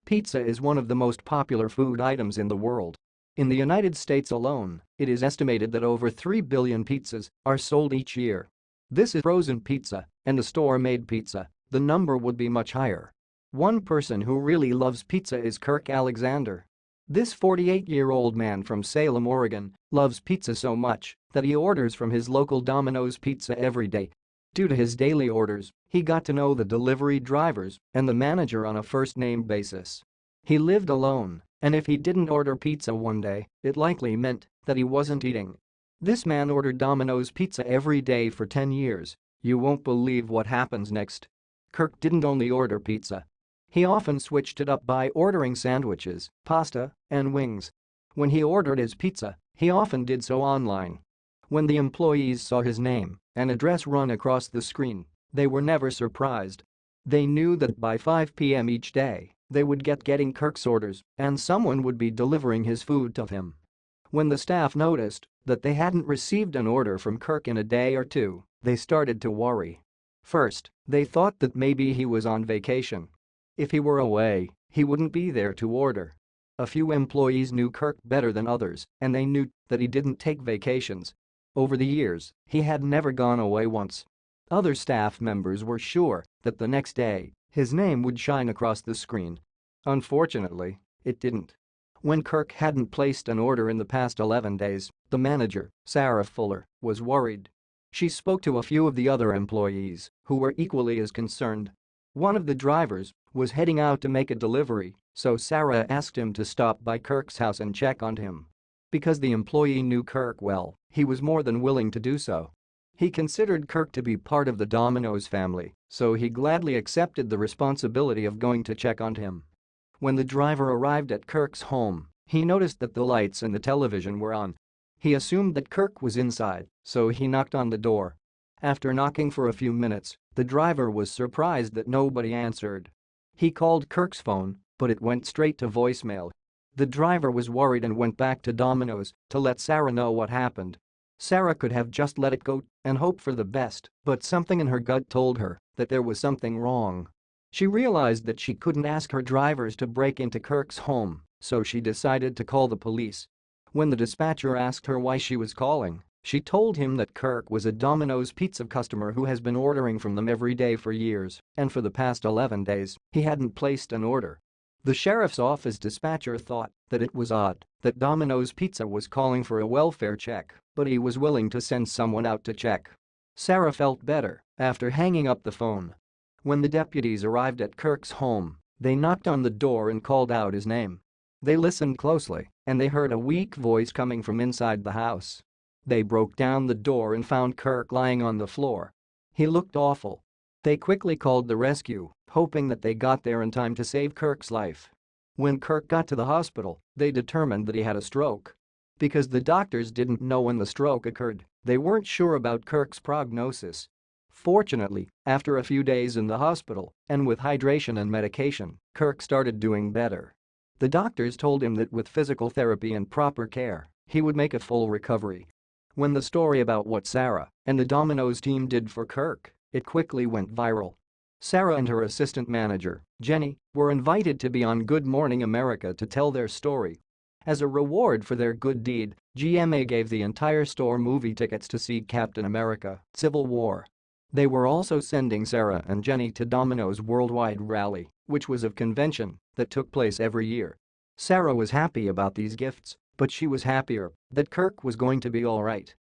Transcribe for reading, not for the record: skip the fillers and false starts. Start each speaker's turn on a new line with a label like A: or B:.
A: Pizza is one of the most popular food items in the world. In the United States alone, it is estimated that over 3 billion pizzas are sold each year. This is frozen pizza and a store-made pizza. The number would be much higher. One person who really loves pizza is Kirk Alexander. This 48-year-old man from Salem, Oregon, loves pizza so much that he orders from his local Domino's pizza every day. Due to his daily orders, he got to know the delivery drivers and the manager on a first-name basis. He lived alone, and if he didn't order pizza one day, it likely meant that he wasn't eating. This man ordered Domino's pizza every day for 10 years. You won't believe what happens next. Kirk didn't only order pizza. He often switched it up by ordering sandwiches, pasta, and wings. When he ordered his pizza, he often did so online. When the employees saw his name and address run across the screen, they were never surprised. They knew that by 5 p.m. each day, they would getting Kirk's orders and someone would be delivering his food to him. When the staff noticed that they hadn't received an order from Kirk in a day or two, they started to worry. First, they thought that maybe he was on vacation. If he were away, he wouldn't be there to order. A few employees knew Kirk better than others, and they knew that he didn't take vacations. Over the years, he had never gone away once. Other staff members were sure that the next day, his name would shine across the screen. Unfortunately, it didn't. When Kirk hadn't placed an order in the past 11 days, the manager, Sarah Fuller, was worried. She spoke to a few of the other employees, who were equally as concerned. One of the drivers was heading out to make a delivery, so Sarah asked him to stop by Kirk's house and check on him. Because the employee knew Kirk well, he was more than willing to do so. He considered Kirk to be part of the Domino's family, so he gladly accepted the responsibility of going to check on him. When the driver arrived at Kirk's home, he noticed that the lights and the television were on. He assumed that Kirk was inside, so he knocked on the door. After knocking for a few minutes, the driver was surprised that nobody answered. He called Kirk's phone, but it went straight to voicemail. The driver was worried and went back to Domino's to let Sarah know what happened. Sarah could have just let it go and hoped for the best, but something in her gut told her that there was something wrong. She realized that she couldn't ask her drivers to break into Kirk's home, so she decided to call the police. When the dispatcher asked her why she was calling, she told him that Kirk was a Domino's pizza customer who has been ordering from them every day for years, and for the past 11 days, he hadn't placed an order. The sheriff's office dispatcher thought that it was odd that Domino's Pizza was calling for a welfare check, but he was willing to send someone out to check. Sarah felt better after hanging up the phone. When the deputies arrived at Kirk's home, they knocked on the door and called out his name. They listened closely, and they heard a weak voice coming from inside the house. They broke down the door and found Kirk lying on the floor. He looked awful. They quickly called the rescue, hoping that they got there in time to save Kirk's life. When Kirk got to the hospital, they determined that he had a stroke. Because the doctors didn't know when the stroke occurred, they weren't sure about Kirk's prognosis. Fortunately, after a few days in the hospital, and with hydration and medication, Kirk started doing better. The doctors told him that with physical therapy and proper care, he would make a full recovery. When the story about what Sarah and the Domino's team did for Kirk, it quickly went viral. Sarah and her assistant manager, Jenny, were invited to be on Good Morning America to tell their story. As a reward for their good deed, GMA gave the entire store movie tickets to see Captain America: Civil War. They were also sending Sarah and Jenny to Domino's worldwide rally, which was a convention that took place every year. Sarah was happy about these gifts, but she was happier that Kirk was going to be all right.